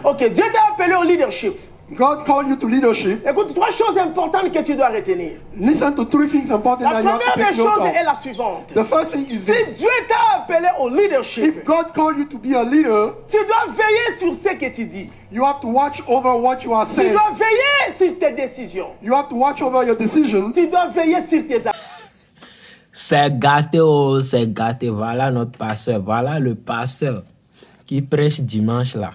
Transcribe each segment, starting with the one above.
Ok, Dieu t'a appelé au leadership. God called you to leadership. Écoute, 3 choses importantes que tu dois retenir. Listen to 3 things important La that you have to première take des note choses of. est la suivante. The first thing is Si this. Dieu t'a appelé au leadership, If God called you to be a leader, tu dois veiller sur ce que tu dis. you have to watch over what you are Tu saying. dois veiller sur tes décisions. You have to watch over your decisions. Tu dois veiller sur tes actes. C'est gâté, oh, c'est gâté. Voilà notre pasteur. Voilà le pasteur qui prêche dimanche là.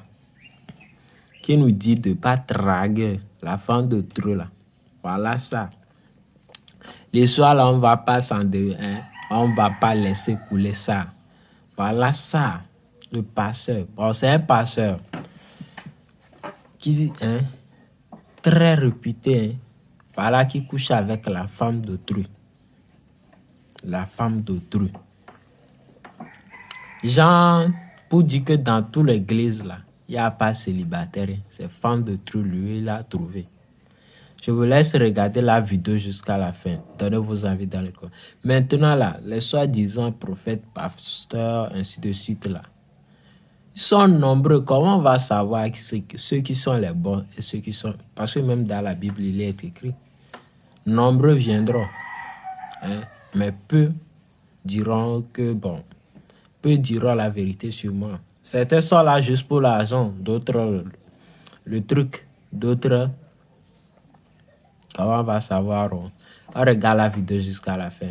Qui nous dit de ne pas draguer la femme de trop là. Voilà ça. Les soirs là, on ne va pas s'en hein? On ne va pas laisser couler ça. Voilà ça. Le pasteur. Bon, c'est un pasteur qui hein, très réputé. Hein? Voilà qui couche avec la femme d'autrui. La femme d'autrui. Genre, pour dire que dans toute l'église là, il n'y a pas célibataire. C'est femme d'autrui, lui, il a trouvé. Je vous laisse regarder la vidéo jusqu'à la fin. Donnez vos avis dans les commentaires. Maintenant là, les soi-disant prophètes, pasteurs, ainsi de suite là. Ils sont nombreux. Comment on va savoir ceux qui sont les bons et ceux qui sont... Parce que même dans la Bible, il est écrit. Nombreux viendront. Hein? Mais peu diront que bon. Peu diront la vérité sur moi. Certains sont là juste pour l'argent. D'autres, le truc. D'autres... Comment on va savoir? On regarde la vidéo jusqu'à la fin.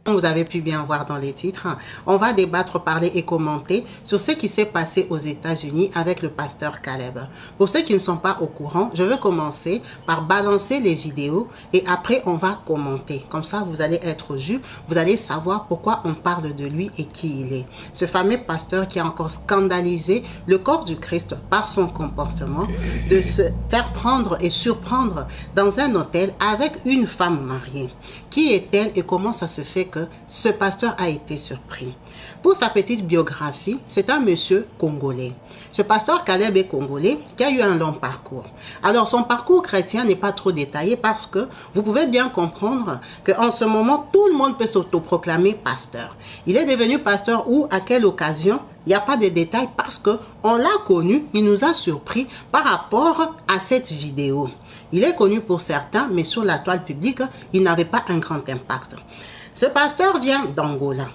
Vous avez pu bien voir dans les titres, on va débattre, parler et commenter sur ce qui s'est passé aux États-Unis avec le pasteur Caleb. Pour ceux qui ne sont pas au courant, je vais commencer par balancer les vidéos et après on va commenter. Comme ça, vous allez être jus, vous allez savoir pourquoi on parle de lui et qui il est. Ce fameux pasteur qui a encore scandalisé le corps du Christ par son comportement, de se faire prendre et surprendre dans un hôtel avec une femme mariée. Qui est-elle et comment ça se fait que ce pasteur a été surpris? Pour sa petite biographie, c'est un monsieur congolais. Ce pasteur Caleb est congolais qui a eu un long parcours. Alors son parcours chrétien n'est pas trop détaillé parce que vous pouvez bien comprendre qu'en ce moment, tout le monde peut s'autoproclamer pasteur. Il est devenu pasteur où, à quelle occasion? Il n'y a pas de détails parce qu'on l'a connu, il nous a surpris par rapport à cette vidéo. Il est connu pour certains, mais sur la toile publique, il n'avait pas un grand impact. Ce pasteur vient d'Angola.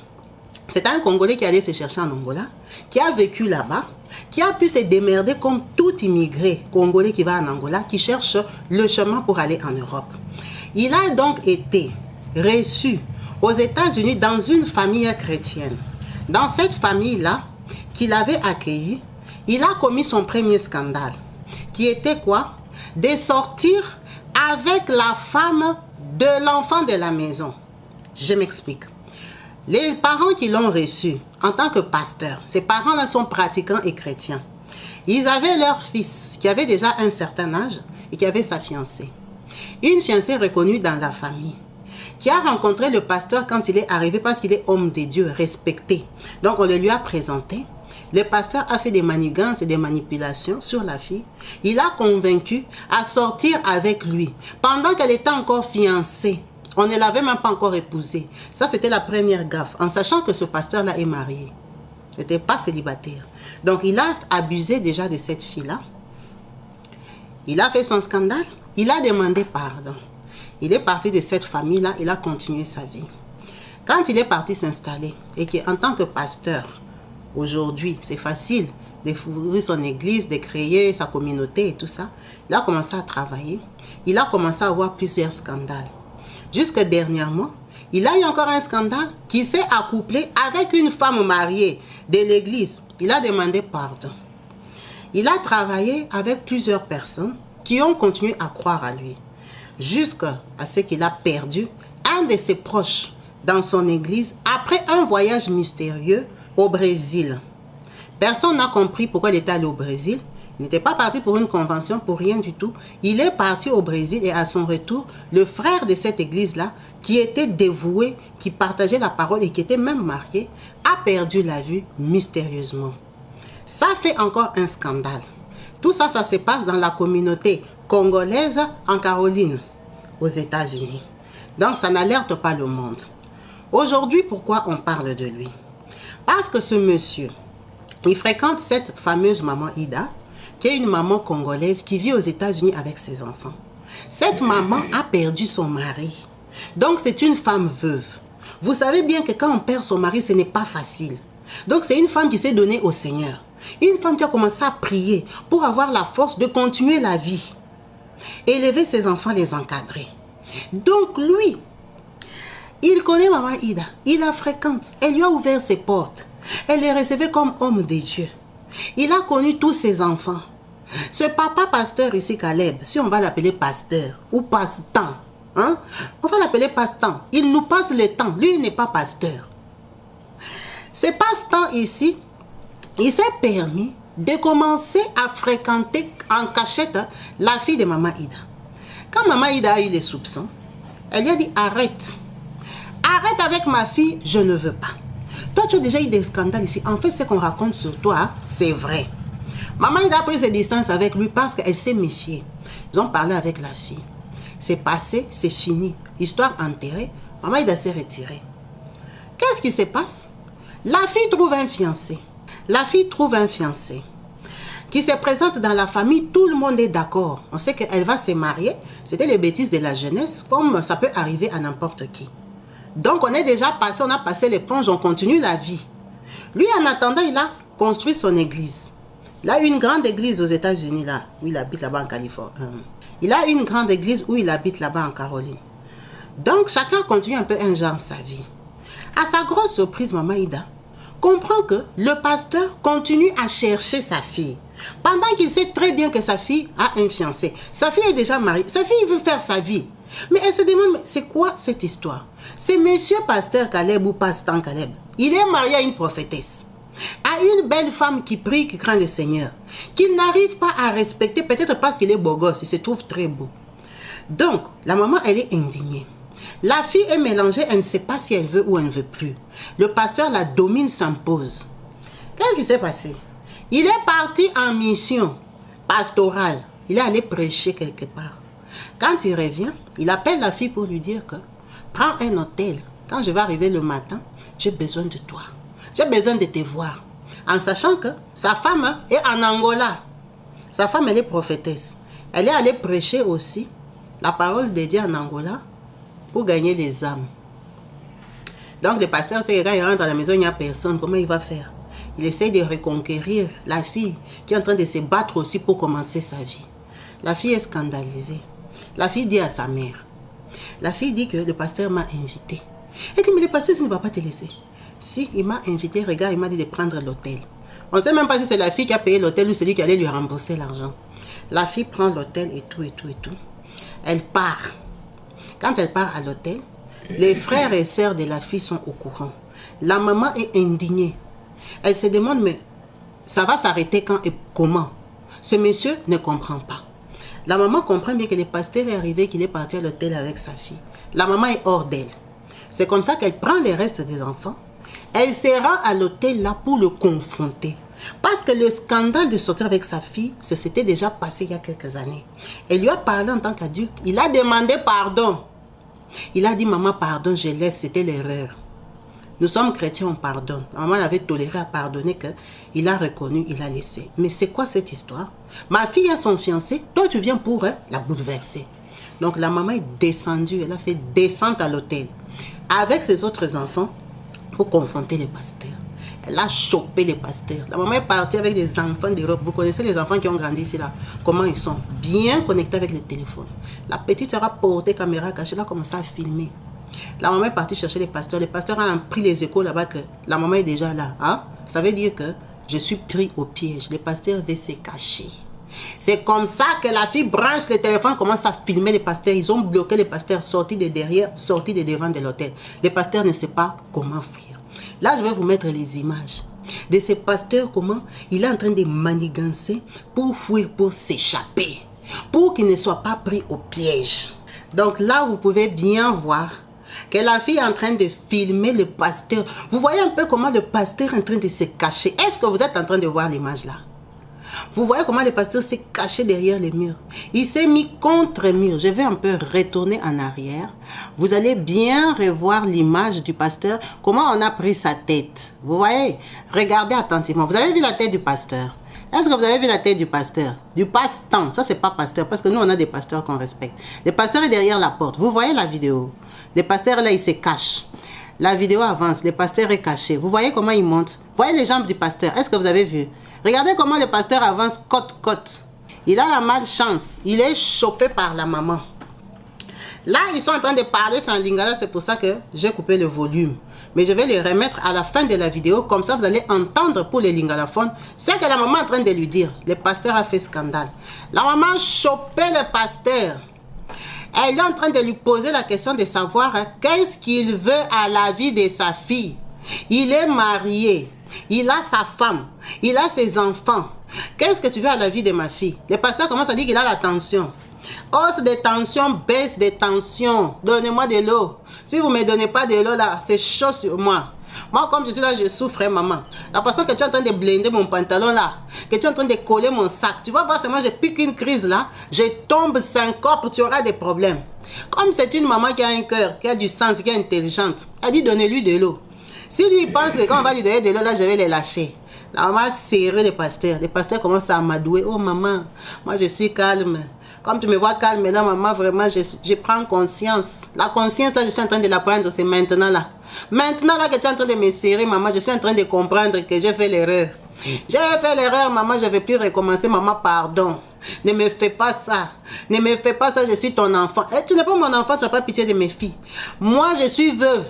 C'est un Congolais qui allait se chercher en Angola, qui a vécu là-bas, qui a pu se démerder comme tout immigré congolais qui va en Angola, qui cherche le chemin pour aller en Europe. Il a donc été reçu aux États-Unis dans une famille chrétienne. Dans cette famille-là, qu'il avait accueillie, il a commis son premier scandale, qui était quoi? De sortir avec la femme de l'enfant de la maison. Je m'explique. Les parents qui l'ont reçu en tant que pasteur, ces parents-là sont pratiquants et chrétiens. Ils avaient leur fils qui avait déjà un certain âge et qui avait sa fiancée. Une fiancée reconnue dans la famille, qui a rencontré le pasteur quand il est arrivé parce qu'il est homme de Dieu, respecté. Donc on le lui a présenté. Le pasteur a fait des manigances et des manipulations sur la fille. Il a convaincu à sortir avec lui pendant qu'elle était encore fiancée. On ne l'avait même pas encore épousée. Ça, c'était la première gaffe, en sachant que ce pasteur-là est marié. Il n'était pas célibataire. Donc, il a abusé déjà de cette fille-là. Il a fait son scandale. Il a demandé pardon. Il est parti de cette famille-là. Il a continué sa vie. Quand il est parti s'installer et qu'en tant que pasteur, aujourd'hui, c'est facile d'ouvrir son église, de créer sa communauté et tout ça. Il a commencé à travailler. Il a commencé à avoir plusieurs scandales. Jusque dernièrement, il a eu encore un scandale qui s'est accouplé avec une femme mariée de l'église. Il a demandé pardon. Il a travaillé avec plusieurs personnes qui ont continué à croire à lui. Jusqu'à ce qu'il a perdu un de ses proches dans son église après un voyage mystérieux au Brésil. Personne n'a compris pourquoi il était allé au Brésil. Il n'était pas parti pour une convention, pour rien du tout. Il est parti au Brésil et à son retour, le frère de cette église-là, qui était dévoué, qui partageait la parole et qui était même marié, a perdu la vue mystérieusement. Ça fait encore un scandale. Tout ça, ça se passe dans la communauté congolaise en Caroline, aux États-Unis. Donc, ça n'alerte pas le monde. Aujourd'hui, pourquoi on parle de lui? Parce que ce monsieur, il fréquente cette fameuse maman Ida, qui est une maman congolaise qui vit aux États-Unis avec ses enfants. Cette maman a perdu son mari. Donc, c'est une femme veuve. Vous savez bien que quand on perd son mari, ce n'est pas facile. Donc, c'est une femme qui s'est donnée au Seigneur. Une femme qui a commencé à prier pour avoir la force de continuer la vie. Élever ses enfants, les encadrer. Donc, lui, il connaît Maman Ida. Il la fréquente. Elle lui a ouvert ses portes. Elle les recevait comme homme de Dieu. Il a connu tous ses enfants. Ce papa pasteur ici, Caleb, si on va l'appeler pasteur ou passe-temps, hein, on va l'appeler passe-temps. Il nous passe le temps. Lui, il n'est pas pasteur. Ce passe-temps ici, il s'est permis de commencer à fréquenter en cachette la fille de Maman Ida. Quand Maman Ida a eu les soupçons, elle lui a dit arrête. Arrête avec ma fille, je ne veux pas. Toi, tu as déjà eu des scandales ici. En fait, ce qu'on raconte sur toi, c'est vrai. Maman Ida a pris ses distances avec lui parce qu'elle s'est méfiée. Ils ont parlé avec la fille. C'est passé, c'est fini. Histoire enterrée. Maman Ida s'est retirée. Qu'est-ce qui se passe? La fille trouve un fiancé. La fille trouve un fiancé qui se présente dans la famille. Tout le monde est d'accord. On sait qu'elle va se marier. C'était les bêtises de la jeunesse, comme ça peut arriver à n'importe qui. Donc, on est déjà passé, on a passé l'éponge, on continue la vie. Lui, en attendant, il a construit son église. Il a une grande église aux États-Unis, là, où il habite là-bas en Californie. Il a une grande église où il habite là-bas en Caroline. Donc, chacun continue un peu un genre sa vie. À sa grosse surprise, Maman Ida comprend que le pasteur continue à chercher sa fille. Pendant qu'il sait très bien que sa fille a un fiancé. Sa fille est déjà mariée. Sa fille veut faire sa vie. Mais elle se demande, c'est quoi cette histoire? C'est monsieur pasteur Caleb ou pasteur Caleb. Il est marié à une prophétesse. À une belle femme qui prie, qui craint le Seigneur. Qu'il n'arrive pas à respecter, peut-être parce qu'il est beau gosse. Il se trouve très beau. Donc, la maman, elle est indignée. La fille est mélangée, elle ne sait pas si elle veut ou elle ne veut plus. Le pasteur la domine, s'impose. Qu'est-ce qui s'est passé? Il est parti en mission pastorale. Il est allé prêcher quelque part. Quand il revient, il appelle la fille pour lui dire que prends un hôtel. Quand je vais arriver le matin, j'ai besoin de toi. J'ai besoin de te voir. En sachant que sa femme est en Angola. Sa femme, elle est prophétesse. Elle est allée prêcher aussi la parole de Dieu en Angola pour gagner les âmes. Donc le pasteur sait que quand il rentre à la maison, il n'y a personne. Comment il va faire? Il essaie de reconquérir la fille qui est en train de se battre aussi pour commencer sa vie. La fille est scandalisée. La fille dit à sa mère. La fille dit que le pasteur m'a invité. Elle dit, mais le pasteur ne va pas te laisser. Si, il m'a invité, regarde, il m'a dit de prendre l'hôtel. On ne sait même pas si c'est la fille qui a payé l'hôtel ou celui qui allait lui rembourser l'argent. La fille prend l'hôtel et tout, et tout, et tout. Elle part. Quand elle part à l'hôtel, les frères et sœurs de la fille sont au courant. La maman est indignée. Elle se demande, mais ça va s'arrêter quand et comment? Ce monsieur ne comprend pas. La maman comprend bien que le pasteur est arrivé, qu'il est parti à l'hôtel avec sa fille. La maman est hors d'elle. C'est comme ça qu'elle prend les restes des enfants. Elle se rend à l'hôtel là pour le confronter. Parce que le scandale de sortir avec sa fille, ça s'était déjà passé il y a quelques années. Elle lui a parlé en tant qu'adulte. Il a demandé pardon. Il a dit, maman, pardon, je laisse, c'était l'erreur. Nous sommes chrétiens, on pardonne. La maman avait toléré à pardonner qu'il a reconnu, il a laissé. Mais c'est quoi cette histoire? Ma fille a son fiancé, toi tu viens pour la bouleverser. Donc la maman est descendue, elle a fait descente à l'hôtel avec ses autres enfants pour confronter les pasteurs. Elle a chopé les pasteurs. La maman est partie avec des enfants d'Europe. Vous connaissez les enfants qui ont grandi ici là. Comment ils sont? Bien connectés avec le téléphone. La petite sera portée caméra cachée, elle a commencé à filmer. La maman est partie chercher les pasteurs. Les pasteurs ont pris les échos là-bas que la maman est déjà là. Hein? Ça veut dire que je suis pris au piège. Les pasteurs veulent se cacher. C'est comme ça que la fille branche le téléphone, commence à filmer les pasteurs. Ils ont bloqué les pasteurs, sortis de derrière, sortis de devant de l'hôtel. Les pasteurs ne savent pas comment fuir. Là, je vais vous mettre les images de ces pasteurs, comment il est en train de manigancer pour fuir, pour s'échapper, pour qu'il ne soit pas pris au piège. Donc là, vous pouvez bien voir que la fille est en train de filmer le pasteur. Vous voyez un peu comment le pasteur est en train de se cacher. Est-ce que vous êtes en train de voir l'image là? Vous voyez comment le pasteur s'est caché derrière les murs. Il s'est mis contre le mur. Je vais un peu retourner en arrière. Vous allez bien revoir l'image du pasteur. Comment on a pris sa tête. Vous voyez? Regardez attentivement. Vous avez vu la tête du pasteur. Est-ce que vous avez vu la tête du pasteur? Du passe-temps. Ça, c'est pas pasteur, parce que nous, on a des pasteurs qu'on respecte. Le pasteur est derrière la porte. Vous voyez la vidéo? Le pasteur, là, il se cache. La vidéo avance. Le pasteur est caché. Vous voyez comment il monte? Vous voyez les jambes du pasteur? Est-ce que vous avez vu? Regardez comment le pasteur avance côte-côte. Il a la malchance. Il est chopé par la maman. Là, ils sont en train de parler sans lingala. C'est pour ça que j'ai coupé le volume. Mais je vais les remettre à la fin de la vidéo. Comme ça, vous allez entendre pour les lingalophones ce que la maman est en train de lui dire. Le pasteur a fait scandale. La maman chopait le pasteur. Elle est en train de lui poser la question de savoir qu'est-ce qu'il veut à la vie de sa fille. Il est marié. Il a sa femme. Il a ses enfants. Qu'est-ce que tu veux à la vie de ma fille? Le pasteur commence à dire qu'il a la tension. Hausse de tension, baisse de tension. Donnez-moi de l'eau. Si vous ne me donnez pas de l'eau là, c'est chaud sur moi. Moi, comme je suis là, je souffre, maman. La façon que tu es en train de blinder mon pantalon là, que tu es en train de coller mon sac, tu vas voir, c'est moi, je pique une crise là, je tombe syncope, tu auras des problèmes. Comme c'est une maman qui a un cœur, qui a du sens, qui est intelligente, elle dit donnez-lui de l'eau. Si lui il pense que quand on va lui donner de l'eau là, je vais les lâcher. La maman a serré le pasteur. Le pasteur commence à amadouer. Oh maman, moi je suis calme. Comme tu me vois calme, là, maman, vraiment, je prends conscience. La conscience, là, je suis en train de la prendre, c'est maintenant, là. Maintenant, là, que tu es en train de me serrer, maman, je suis en train de comprendre que j'ai fait l'erreur. J'ai fait l'erreur, maman, je ne vais plus recommencer, maman, pardon. Ne me fais pas ça. Ne me fais pas ça, je suis ton enfant. Et tu n'es pas mon enfant, tu n'as pas pitié de mes filles. Moi, je suis veuve.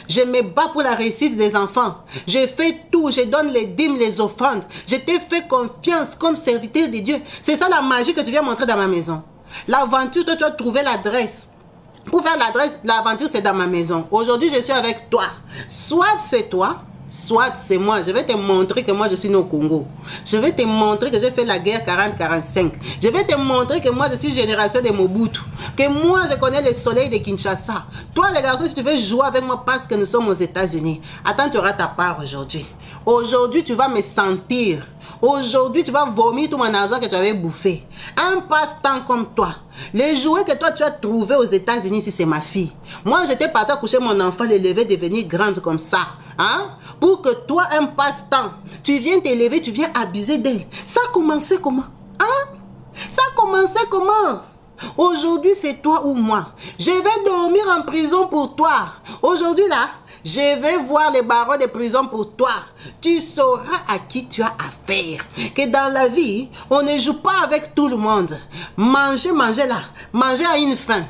Je me bats pour la réussite des enfants. Je fais tout. Je donne les dîmes, les offrandes. Je t'ai fait confiance comme serviteur de Dieu. C'est ça la magie que tu viens montrer dans ma maison. L'aventure, toi, tu as trouvé l'adresse. Pour faire l'adresse, l'aventure, c'est dans ma maison. Aujourd'hui, je suis avec toi. Soit c'est toi, soit c'est moi. Je vais te montrer que moi, je suis né au Congo. Je vais te montrer que j'ai fait la guerre 40-45. Je vais te montrer que moi, je suis génération de Mobutu. Que moi, je connais le soleil de Kinshasa. Toi, les garçons, si tu veux jouer avec moi parce que nous sommes aux États-Unis, attends, tu auras ta part aujourd'hui. Aujourd'hui, tu vas me sentir. Aujourd'hui, tu vas vomir tout mon argent que tu avais bouffé. Un passe-temps comme toi. Les jouets que toi, tu as trouvés aux États-Unis, si c'est ma fille. Moi, j'étais partie à coucher mon enfant, l'élever, devenir grande comme ça. Hein? Pour que toi, un passe-temps, tu viens t'élever, tu viens abuser d'elle. Ça a commencé comment? Hein? Ça a commencé comment? Aujourd'hui, c'est toi ou moi. Je vais dormir en prison pour toi. Aujourd'hui, là, je vais voir les barreaux de prison pour toi. Tu sauras à qui tu as affaire. Que dans la vie, on ne joue pas avec tout le monde. Manger, manger là. Manger à une faim.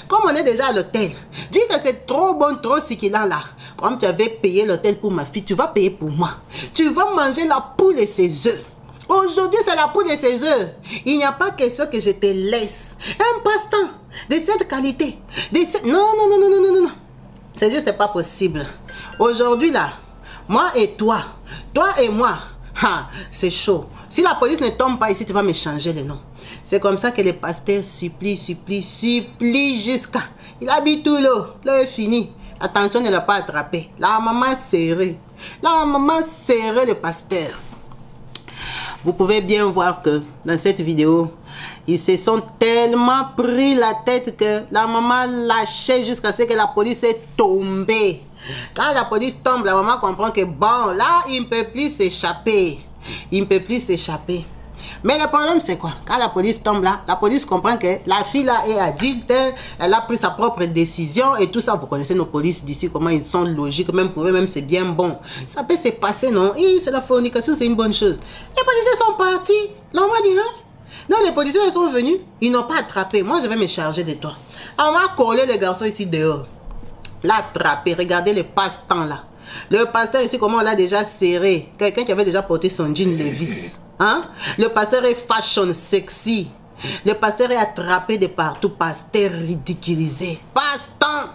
Comme on est déjà à l'hôtel, vu que c'est trop bon, trop succulent là, comme tu avais payé l'hôtel pour ma fille, tu vas payer pour moi. Tu vas manger la poule et ses œufs. Aujourd'hui, c'est la poule et ses œufs. Il n'y a pas question que je te laisse. Un passe-temps de cette qualité. Non, non, non, non, non, non, non. C'est juste pas possible. Aujourd'hui, là, moi et toi et moi, c'est chaud. Si la police ne tombe pas ici, tu vas me changer les noms. C'est comme ça que les pasteurs supplient jusqu'à... Il habite tout l'eau. Là, est fini. Attention, ne l'a pas attrapé. La maman serrée. La maman serrée le pasteur. Vous pouvez bien voir que dans cette vidéo, ils se sont tellement pris la tête que la maman lâchait jusqu'à ce que la police est tombée. Quand la police tombe, la maman comprend que bon, là, il ne peut plus s'échapper. Il ne peut plus s'échapper. Mais le problème, c'est quoi? Quand la police tombe là, la police comprend que la fille là est adulte, elle a pris sa propre décision et tout ça. Vous connaissez nos polices d'ici, comment ils sont logiques, même pour eux-mêmes, c'est bien bon. Ça peut se passer, non? C'est la fornication, c'est une bonne chose. Les policiers sont partis. Là, on va dire, hein? Non, les policiers ils sont venus, ils n'ont pas attrapé. Moi, je vais me charger de toi. On va coller les garçons ici dehors. L'attraper, regardez le passe-temps là. Le pasteur ici, comment on l'a déjà serré. Quelqu'un qui avait déjà porté son jean Levi's. Hein? Le pasteur est fashion sexy. Le pasteur est attrapé de partout. Pasteur ridiculisé. Passe-temps.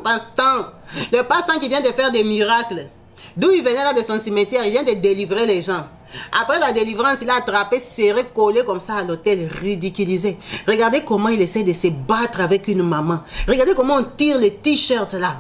Passe-temps. Le passe-temps qui vient de faire des miracles. D'où il venait là de son cimetière, il vient de délivrer les gens. Après la délivrance, il a attrapé, serré, collé comme ça à l'hôtel, ridiculisé. Regardez comment il essaie de se battre avec une maman. Regardez comment on tire les t-shirts là.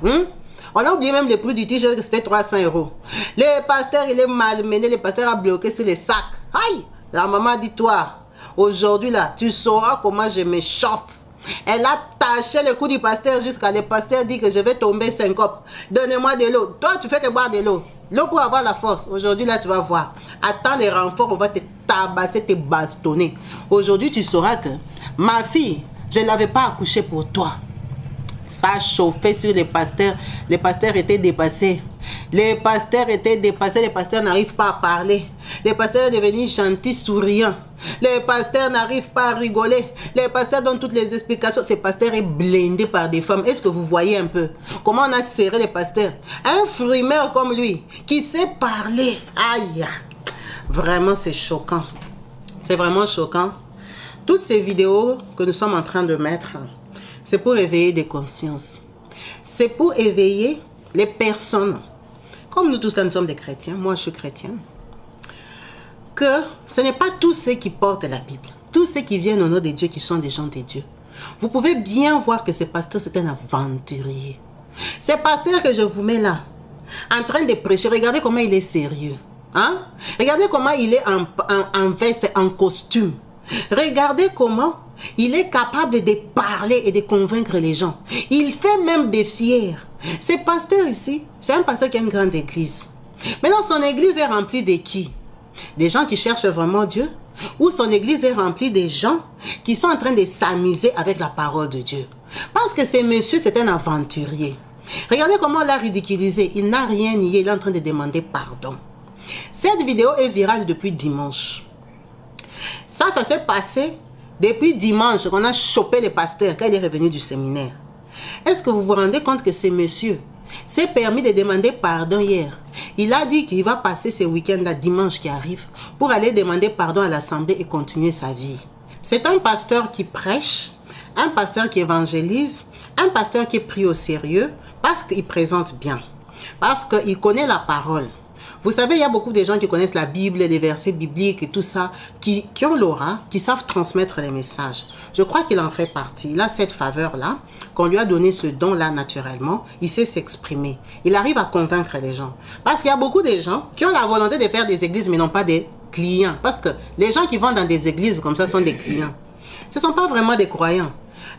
On a oublié même le prix du t-shirt, que c'était 300 €. Le pasteur, il est malmené, le pasteur a bloqué sur les sacs. Aïe! La maman dit, toi, aujourd'hui là, tu sauras comment je me chauffe. Elle a taché le cou du pasteur jusqu'à le pasteur dit que je vais tomber syncope. Donnez-moi de l'eau. Toi, tu fais que boire de l'eau. L'eau pour avoir la force. Aujourd'hui là, tu vas voir. Attends les renforts, on va te tabasser, te bastonner. Aujourd'hui, tu sauras que ma fille, je ne l'avais pas accouchée pour toi. Ça chauffait sur les pasteurs. Les pasteurs étaient dépassés. Les pasteurs étaient dépassés. Les pasteurs n'arrivent pas à parler. Les pasteurs sont devenus gentils, souriants. Les pasteurs n'arrivent pas à rigoler. Les pasteurs donnent toutes les explications. Ces pasteurs sont blindés par des femmes. Est-ce que vous voyez un peu comment on a serré les pasteurs? Un frimeur comme lui, qui sait parler. Aïe! Vraiment, c'est choquant. C'est vraiment choquant. Toutes ces vidéos que nous sommes en train de mettre, c'est pour éveiller des consciences. C'est pour éveiller les personnes. Comme nous tous là, nous sommes des chrétiens. Moi, je suis chrétienne. Que ce n'est pas tous ceux qui portent la Bible. Tous ceux qui viennent au nom de Dieu, qui sont des gens de Dieu. Vous pouvez bien voir que ce pasteur, c'est un aventurier. Ce pasteur que je vous mets là, en train de prêcher, regardez comment il est sérieux. Hein? Regardez comment il est en veste, en costume. Regardez comment il est capable de parler et de convaincre les gens. Il fait même des fiers. Ce pasteur ici, c'est un pasteur qui a une grande église. Maintenant, son église est remplie de qui? Des gens qui cherchent vraiment Dieu? Ou son église est remplie de gens qui sont en train de s'amuser avec la parole de Dieu? Parce que ce monsieur, c'est un aventurier. Regardez comment on l'a ridiculisé. Il n'a rien nié. Il est en train de demander pardon. Cette vidéo est virale depuis dimanche. Ça s'est passé depuis dimanche qu'on a chopé le pasteur quand il est revenu du séminaire. Est-ce que vous vous rendez compte que ce monsieur s'est permis de demander pardon hier? Il a dit qu'il va passer ce week-end-là, dimanche qui arrive, pour aller demander pardon à l'assemblée et continuer sa vie. C'est un pasteur qui prêche, un pasteur qui évangélise, un pasteur qui est pris au sérieux parce qu'il présente bien, parce qu'il connaît la parole. Vous savez, il y a beaucoup de gens qui connaissent la Bible, les versets bibliques et tout ça, qui ont l'aura, qui savent transmettre les messages. Je crois qu'il en fait partie. Il a cette faveur-là, qu'on lui a donné ce don-là naturellement. Il sait s'exprimer. Il arrive à convaincre les gens. Parce qu'il y a beaucoup de gens qui ont la volonté de faire des églises, mais non pas des clients. Parce que les gens qui vont dans des églises comme ça sont des clients. Ce ne sont pas vraiment des croyants.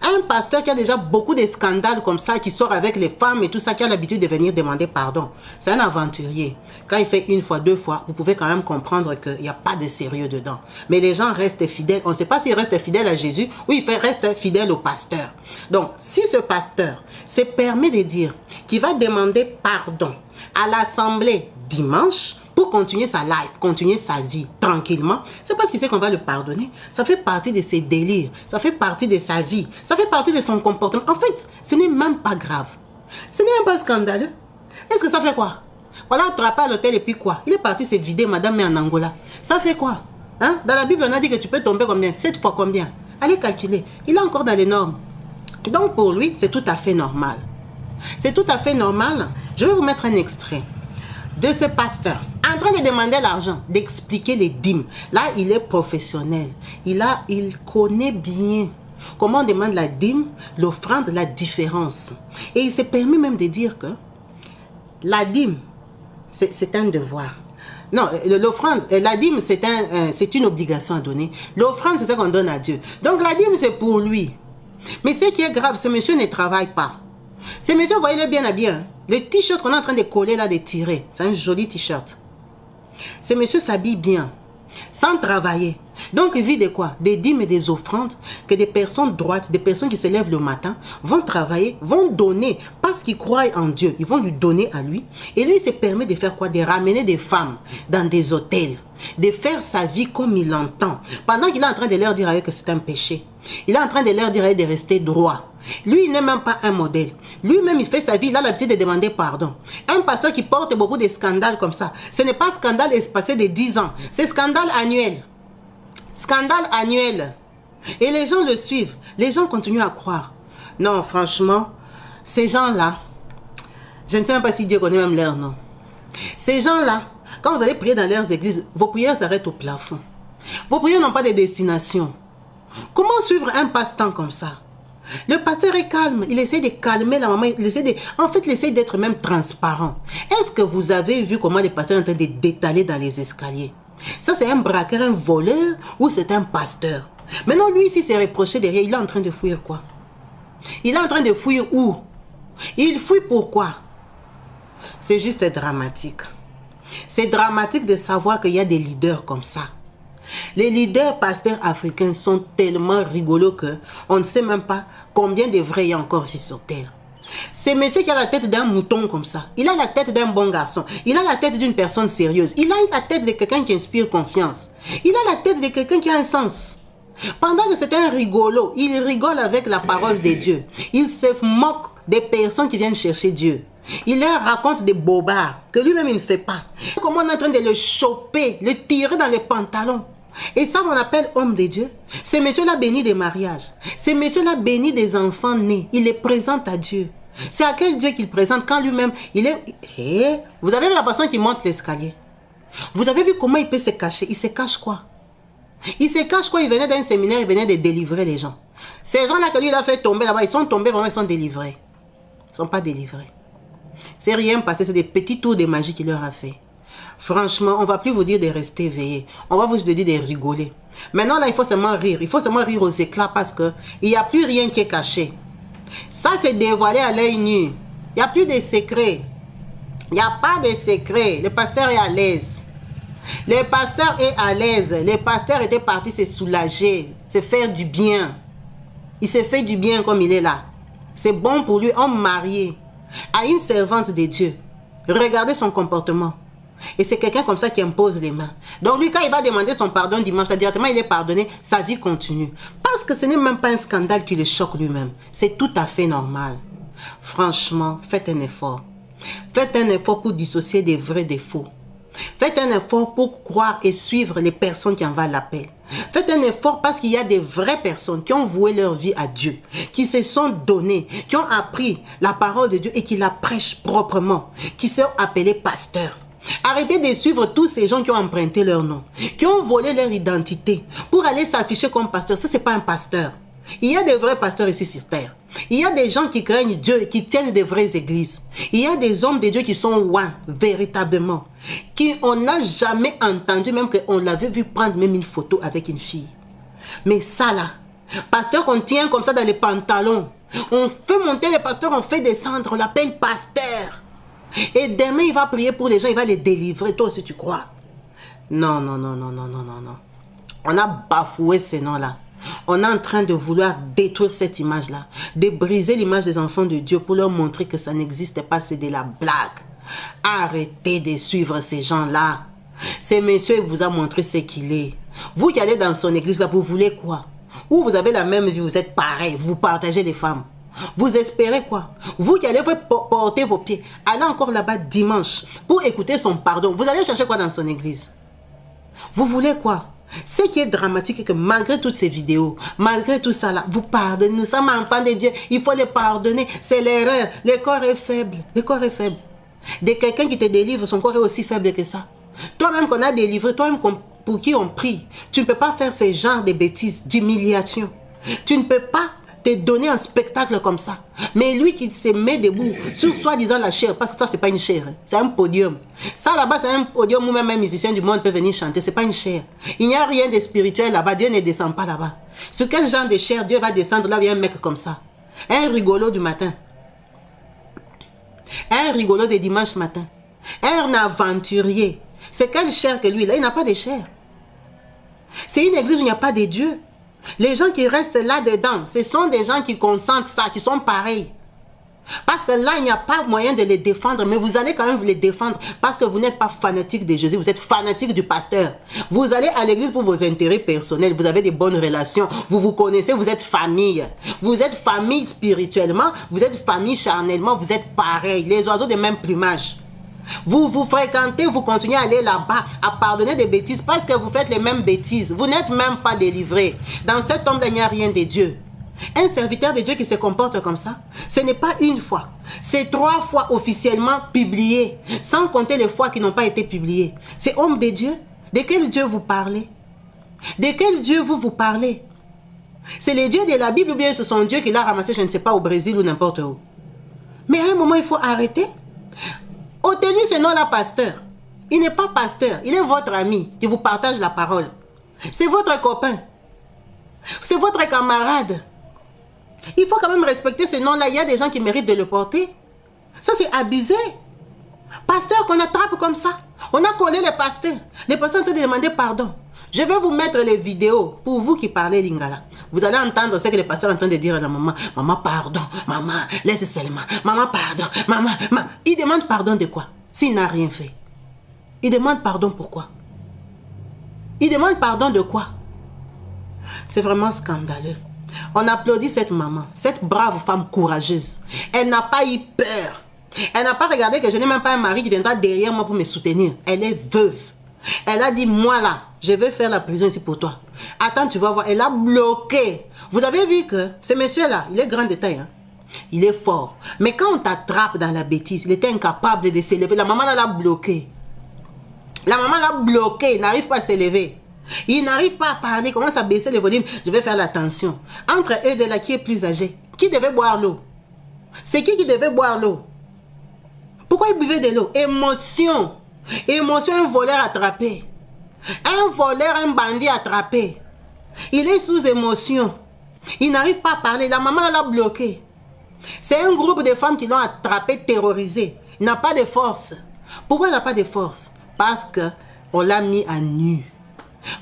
Un pasteur qui a déjà beaucoup de scandales comme ça, qui sort avec les femmes et tout ça, qui a l'habitude de venir demander pardon, c'est un aventurier. Quand il fait une fois, deux fois, vous pouvez quand même comprendre qu'il n'y a pas de sérieux dedans. Mais les gens restent fidèles. On ne sait pas s'ils restent fidèles à Jésus ou ils restent fidèles au pasteur. Donc, si ce pasteur se permet de dire qu'il va demander pardon à l'assemblée dimanche, pour continuer sa life, continuer sa vie tranquillement, c'est parce qu'il sait qu'on va le pardonner. Ça fait partie de ses délires, ça fait partie de sa vie, ça fait partie de son comportement. En fait, ce n'est même pas grave. Ce n'est même pas scandaleux. Est-ce que ça fait quoi? Voilà, attrapé à l'hôtel et puis quoi? Il est parti se vider, madame, mais en Angola. Ça fait quoi? Hein? Dans la Bible, on a dit que tu peux tomber combien? 7 fois combien? Allez calculer. Il est encore dans les normes. Donc pour lui, c'est tout à fait normal. C'est tout à fait normal. Je vais vous mettre un extrait de ce pasteur en train de demander l'argent, d'expliquer les dîmes. Là, il est professionnel. Il connaît bien comment on demande la dîme, l'offrande, la différence. Et il se permet même de dire que la dîme, c'est un devoir. Non, l'offrande, la dîme, c'est une obligation à donner. L'offrande, c'est ça qu'on donne à Dieu. Donc la dîme, c'est pour lui. Mais ce qui est grave, ce monsieur ne travaille pas. Ce monsieur, vous voyez, il est bien habillé. Le t-shirt qu'on est en train de coller là, de tirer, c'est un joli t-shirt. Ce monsieur s'habille bien, sans travailler. Donc il vit de quoi? Des dîmes et des offrandes que des personnes droites, des personnes qui se lèvent le matin, vont travailler, vont donner, parce qu'ils croient en Dieu. Ils vont lui donner à lui. Et lui, il se permet de faire quoi? De ramener des femmes dans des hôtels, de faire sa vie comme il l'entend. Pendant qu'il est en train de leur dire à eux que c'est un péché. Il est en train de leur dire à eux de rester droit. Lui, il n'est même pas un modèle. Lui-même, il fait sa vie, il a l'habitude de demander pardon. Un pasteur qui porte beaucoup de scandales comme ça, ce n'est pas scandale espacé de 10 ans, c'est scandale annuel. Scandale annuel. Et les gens le suivent. Les gens continuent à croire. Non, franchement, ces gens-là, je ne sais même pas si Dieu connaît même leur nom. Ces gens-là, quand vous allez prier dans leurs églises, vos prières s'arrêtent au plafond. Vos prières n'ont pas de destination. Comment suivre un passe-temps comme ça? Le pasteur est calme, il essaie de calmer la maman, il essaie d'être même transparent. Est-ce que vous avez vu comment le pasteur est en train de d'étaler dans les escaliers? Ça, c'est un braqueur, un voleur ou c'est un pasteur? Maintenant, lui, s'il s'est reproché derrière, il est en train de fuir quoi? Il est en train de fuir où? Il fuit pourquoi? C'est juste dramatique. C'est dramatique de savoir qu'il y a des leaders comme ça. Les leaders pasteurs africains sont tellement rigolos qu'on ne sait même pas combien de vrais il y a encore ici sur terre. C'est monsieur qui a la tête d'un mouton comme ça. Il a la tête d'un bon garçon. Il a la tête d'une personne sérieuse. Il a la tête de quelqu'un qui inspire confiance. Il a la tête de quelqu'un qui a un sens. Pendant que c'est un rigolo, il rigole avec la parole de Dieu. Il se moque des personnes qui viennent chercher Dieu. Il leur raconte des bobards que lui-même il ne fait pas. Comment on est en train de le choper, le tirer dans les pantalons. Et ça, on appelle homme de Dieu. Ce monsieur-là bénit des mariages. Ce monsieur-là bénit des enfants nés. Il les présente à Dieu. C'est à quel Dieu qu'il présente quand lui-même, il est... Vous avez vu la personne qui monte l'escalier? Vous avez vu comment il peut se cacher? Il se cache quoi? Il se cache quoi? Il venait d'un séminaire, il venait de délivrer les gens. Ces gens-là que lui il a fait tomber là-bas, ils sont tombés vraiment, ils sont délivrés. Ils ne sont pas délivrés. C'est rien passé, c'est des petits tours de magie qu'il leur a fait. Franchement, on ne va plus vous dire de rester éveillé. On va vous dire de rigoler. Maintenant, là, il faut seulement rire. Il faut seulement rire aux éclats parce qu'il n'y a plus rien qui est caché. Ça, c'est dévoilé à l'œil nu. Il n'y a plus de secrets. Il n'y a pas de secret. Le pasteur est à l'aise. Le pasteur est à l'aise. Le pasteur était parti se soulager, se faire du bien. Il se fait du bien comme il est là. C'est bon pour lui, homme marié, à une servante de Dieu. Regardez son comportement. Et c'est quelqu'un comme ça qui impose les mains. Donc lui, quand il va demander son pardon dimanche, directement il est pardonné, sa vie continue. Parce que ce n'est même pas un scandale qui le choque lui-même. C'est tout à fait normal. Franchement, faites un effort. Faites un effort pour dissocier des vrais des faux. Faites un effort pour croire et suivre les personnes qui en valent la peine. Faites un effort parce qu'il y a des vraies personnes qui ont voué leur vie à Dieu, qui se sont données, qui ont appris la parole de Dieu et qui la prêchent proprement, qui sont appelés pasteurs. Arrêtez de suivre tous ces gens qui ont emprunté leur nom, qui ont volé leur identité pour aller s'afficher comme pasteur. Ça, ce n'est pas un pasteur. Il y a des vrais pasteurs ici sur terre. Il y a des gens qui craignent Dieu, qui tiennent des vraies églises. Il y a des hommes de Dieu qui sont loin, véritablement. Qui on n'a jamais entendu, même qu'on l'avait vu prendre même une photo avec une fille. Mais ça là, pasteur qu'on tient comme ça dans les pantalons. On fait monter les pasteurs, on fait descendre, on l'appelle pasteur. Et demain, il va prier pour les gens, il va les délivrer. Toi aussi, tu crois? Non, non, non, non, non, non, non, non. On a bafoué ces noms-là. On est en train de vouloir détruire cette image-là, de briser l'image des enfants de Dieu pour leur montrer que ça n'existe pas, c'est de la blague. Arrêtez de suivre ces gens-là. Ce monsieur vous a montré ce qu'il est. Vous qui allez dans son église, là, vous voulez quoi? Ou vous avez la même vie, vous êtes pareil, vous partagez les femmes. Vous espérez quoi? Vous qui allez porter vos pieds, allez encore là-bas dimanche pour écouter son pardon. Vous allez chercher quoi dans son église? Vous voulez quoi? Ce qui est dramatique est que malgré toutes ces vidéos, malgré tout ça là, vous pardonnez. Nous sommes enfants de Dieu, il faut les pardonner. C'est l'erreur. Le corps est faible. Le corps est faible. De quelqu'un qui te délivre, son corps est aussi faible que ça. Toi-même qu'on a délivré, toi-même pour qui on prie, tu ne peux pas faire ce genre de bêtises, d'humiliation. Tu ne peux pas te donner un spectacle comme ça. Mais lui qui se met debout sur soi-disant la chair, parce que ça c'est pas une chair, hein. C'est un podium. Ça là-bas c'est un podium où même un musicien du monde peut venir chanter, c'est pas une chair. Il n'y a rien de spirituel là-bas, Dieu ne descend pas là-bas. Sur quel genre de chair Dieu va descendre là où il y a un mec comme ça? Un rigolo du matin. Un rigolo de dimanche matin. Un aventurier. C'est quelle chair que lui là? Il n'a pas de chair. C'est une église où il n'y a pas de Dieu. Les gens qui restent là-dedans, ce sont des gens qui consentent ça, qui sont pareils. Parce que là, il n'y a pas moyen de les défendre, mais vous allez quand même vous les défendre parce que vous n'êtes pas fanatique de Jésus, vous êtes fanatique du pasteur. Vous allez à l'église pour vos intérêts personnels, vous avez des bonnes relations, vous vous connaissez, vous êtes famille. Vous êtes famille spirituellement, vous êtes famille charnellement, vous êtes pareils, les oiseaux de même plumage. Vous vous fréquentez, vous continuez à aller là-bas, à pardonner des bêtises parce que vous faites les mêmes bêtises. Vous n'êtes même pas délivré. Dans cet homme-là, il n'y a rien de Dieu. Un serviteur de Dieu qui se comporte comme ça, ce n'est pas une fois. C'est 3 fois officiellement publié, sans compter les fois qui n'ont pas été publiées. C'est homme de Dieu. De quel Dieu vous parlez? De quel Dieu vous parlez? C'est les dieux de la Bible ou bien ce sont Dieu qui l'a ramassé, je ne sais pas, au Brésil ou n'importe où. Mais à un moment, il faut arrêter. Ôtez-lui ce nom-là, pasteur. Il n'est pas pasteur, il est votre ami qui vous partage la parole. C'est votre copain. C'est votre camarade. Il faut quand même respecter ce nom-là. Il y a des gens qui méritent de le porter. Ça, c'est abusé. Pasteur qu'on attrape comme ça. On a collé les pasteurs. Les pasteurs ont demander pardon. Je vais vous mettre les vidéos pour vous qui parlez lingala. Vous allez entendre ce que le pasteur est en train de dire à la maman. Maman, pardon. Maman, laisse seulement. Maman, pardon. Maman. Il demande pardon de quoi? S'il n'a rien fait. Il demande pardon pourquoi? Il demande pardon de quoi? C'est vraiment scandaleux. On applaudit cette maman, cette brave femme courageuse. Elle n'a pas eu peur. Elle n'a pas regardé que je n'ai même pas un mari qui viendra derrière moi pour me soutenir. Elle est veuve. Elle a dit, moi là, je vais faire la prison ici pour toi. Attends, tu vas voir. Elle a bloqué. Vous avez vu que ce monsieur-là, il est grand de taille. Hein? Il est fort. Mais quand on t'attrape dans la bêtise, il était incapable de s'élever. La maman l'a bloqué. La maman l'a bloqué. Il n'arrive pas à s'élever. Il n'arrive pas à parler. Il commence à baisser le volume. Je vais faire l'attention. Entre eux de là, qui est plus âgé? Qui devait boire l'eau? C'est qui devait boire l'eau? Pourquoi il buvait de l'eau? Émotion. Émotion, un voleur attrapé. Un voleur, un bandit attrapé. Il est sous émotion. Il n'arrive pas à parler. La maman l'a bloqué. C'est un groupe de femmes qui l'ont attrapé, terrorisé. Il n'a pas de force. Pourquoi il n'a pas de force? Parce qu'on l'a mis à nu.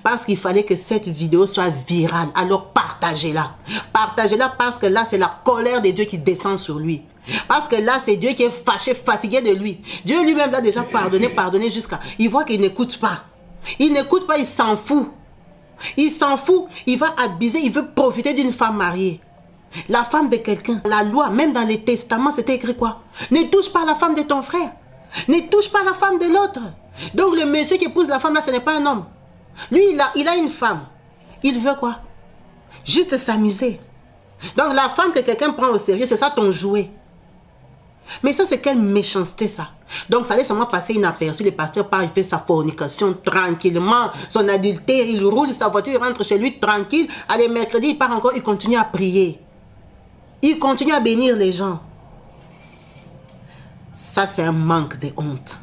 Parce qu'il fallait que cette vidéo soit virale. Alors partagez-la. Partagez-la parce que là, c'est la colère de Dieu qui descend sur lui. Parce que là, c'est Dieu qui est fâché, fatigué de lui. Dieu lui-même l'a déjà pardonné jusqu'à... Il voit qu'il n'écoute pas. Il n'écoute pas, il s'en fout. Il s'en fout. Il va abuser, il veut profiter d'une femme mariée. La femme de quelqu'un. La loi, même dans les testaments, c'était écrit quoi? Ne touche pas la femme de ton frère. Ne touche pas la femme de l'autre. Donc le monsieur qui épouse la femme là, ce n'est pas un homme. Lui, il a une femme. Il veut quoi? Juste s'amuser. Donc la femme que quelqu'un prend au sérieux, c'est ça ton jouet. Mais ça, c'est quelle méchanceté ça. Donc ça allait seulement passer inaperçu. Le pasteur part, il fait sa fornication tranquillement. Son adultère, il roule sa voiture, il rentre chez lui tranquille. Allez, mercredi, il part encore, il continue à prier. Il continue à bénir les gens. Ça, c'est un manque de honte.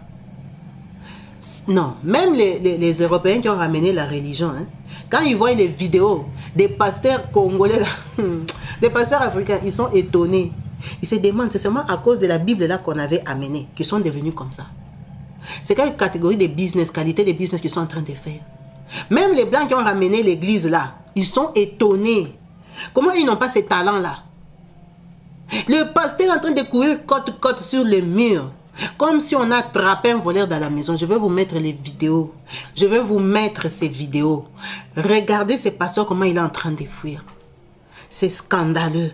Non, même les Européens qui ont ramené la religion, hein, quand ils voient les vidéos des pasteurs congolais, là, des pasteurs africains, ils sont étonnés. Ils se demandent, c'est seulement à cause de la Bible là qu'on avait amené, qu'ils sont devenus comme ça. C'est quelle catégorie de business, qualité de business qu'ils sont en train de faire. Même les Blancs qui ont ramené l'église là, ils sont étonnés. Comment ils n'ont pas ces talents là? Le pasteur est en train de courir côte sur le mur. Comme si on attrapait un voleur dans la maison. Je vais vous mettre les vidéos. Je vais vous mettre ces vidéos. Regardez ce pasteur comment il est en train de fuir. C'est scandaleux.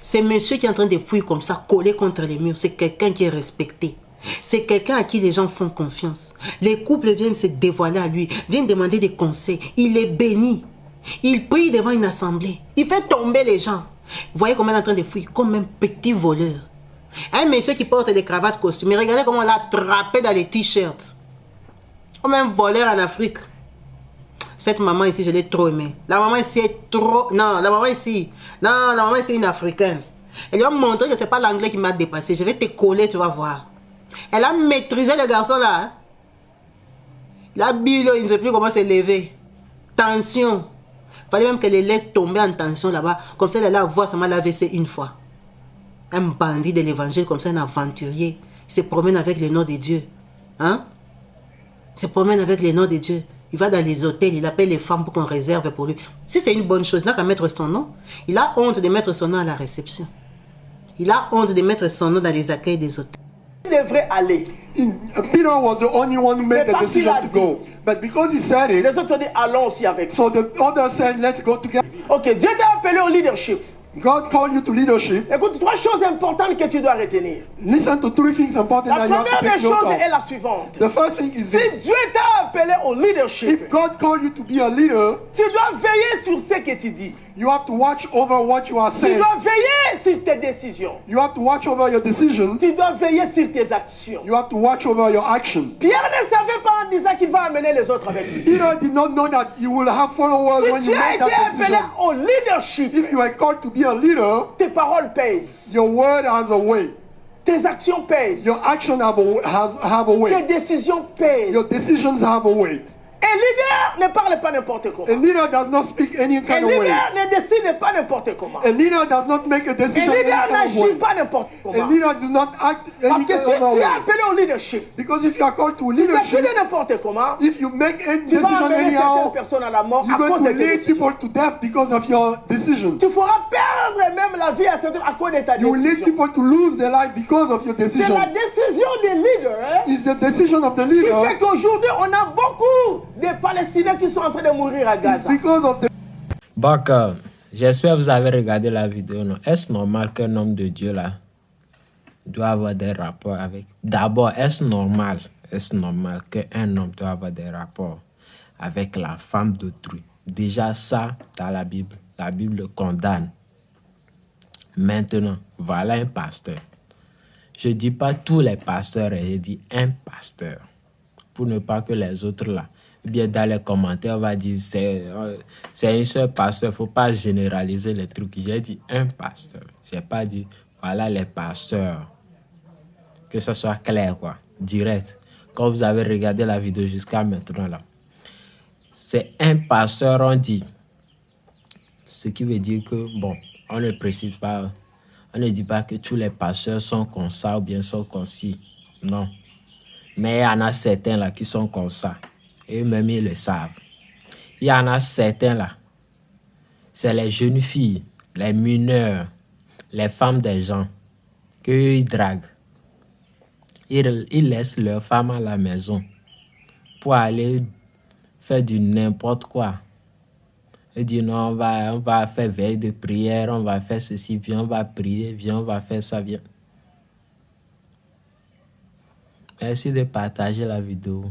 C'est monsieur qui est en train de fuir comme ça, collé contre les murs. C'est quelqu'un qui est respecté. C'est quelqu'un à qui les gens font confiance. Les couples viennent se dévoiler à lui, viennent demander des conseils. Il est béni. Il prie devant une assemblée. Il fait tomber les gens. Vous voyez comment il est en train de fuir, comme un petit voleur. Un monsieur qui porte des cravates costumées. Regardez comment on l'a attrapé dans les t-shirts. Comme un voleur en Afrique. Cette maman ici, je l'ai trop aimée. La maman ici est trop... Non, la maman ici... Non, la maman ici est une Africaine. Elle lui a montré que ce n'est pas l'anglais qui m'a dépassé. Je vais te coller, tu vas voir. Elle a maîtrisé le garçon là. Hein? La bulle, il ne sait plus comment se lever. Tension. Il fallait même qu'elle les laisse tomber en tension là-bas. Comme ça, elle allait avoir seulement l'AVC une fois. Un bandit de l'évangile comme ça, un aventurier. Il se promène avec les noms de Dieu. Hein? Il se promène avec les noms de Dieu. Il va dans les hôtels, il appelle les femmes pour qu'on réserve pour lui. Si c'est une bonne chose, il n'a qu'à mettre son nom. Il a honte de mettre son nom à la réception. Il a honte de mettre son nom dans les accueils des hôtels. Il devrait aller. Peter was the only one who made the decision to go. But because he said it, Les autres ont dit allons aussi avec. so the others said, let's go together. Ok, Dieu t'a appelé au leadership. God called you to leadership. Écoute, 3 choses importantes que tu dois retenir. Listen to 3 things important La that you have to première take des note choses of. est la suivante. The first thing is Si this. Dieu t'a appelé au leadership, If God called you to be a leader, tu dois veiller sur ce que tu dis. you have to watch over what you are Tu saying. dois veiller sur tes décisions. You have to watch over your decisions. Tu dois veiller sur tes actions. You have to watch over your action. Pierre ne savait pas en disant qu'il va amener les autres avec lui. Peter did not know that you will have followers when Si you tu as make été that appelé decision. au leadership, If you are called to be a leader, tes paroles pèsent. your word has a weight. Tes actions pèsent. Your action have a Tes weight. décisions pèsent. Your decisions have a weight. Un leader ne parle pas n'importe A comment. leader does not speak any Un kind of way. leader ne décide pas n'importe comment. A leader does not make a Un decision any leader kind of n'agit way. pas n'importe A comment. leader does not act any Parce que kind si of tu es way. appelé au leadership, Because if you are called to tu décides leadership, n'importe comment, if you make any tu vas decision amener certaines anyhow, personnes à la mort à you're cause going de to tes lead décisions. people to death because of your decision. Tu feras perdre même la vie à certains à cause de ta You will lead décision. people to lose their life because of your C'est la decision. décision des leaders hein, It's the decision of the qui fait leader. qu'aujourd'hui on a beaucoup de Palestiniens qui sont en train de mourir à It's Gaza. because of the Donc, j'espère que vous avez regardé la vidéo. Non? Est-ce normal qu'un homme de Dieu là doit avoir des rapports avec... D'abord, est-ce normal qu'un homme doit avoir des rapports avec la femme d'autrui? Déjà ça, dans la Bible le condamne. Maintenant, voilà un pasteur. Je ne dis pas tous les pasteurs, je dis un pasteur. Pour ne pas que les autres là, ou bien dans les commentaires, on va dire c'est un seul pasteur, il ne faut pas généraliser les trucs. J'ai dit un pasteur. Je n'ai pas dit voilà les pasteurs. Que ça soit clair, quoi, direct. Quand vous avez regardé la vidéo jusqu'à maintenant là, c'est un pasteur, on dit. Ce qui veut dire que, bon, on ne précise pas, on ne dit pas que tous les pasteurs sont comme ça ou bien sont comme ci. Non. Mais il y en a certains là qui sont comme ça. Et eux-mêmes, ils le savent. Il y en a certains là. C'est les jeunes filles, les mineurs, les femmes des gens, qu'ils draguent. Ils laissent leurs femmes à la maison pour aller faire du n'importe quoi. Ils disent non, on va faire veille de prière, on va faire ceci, viens, on va prier, viens, on va faire ça, viens. Merci de partager la vidéo.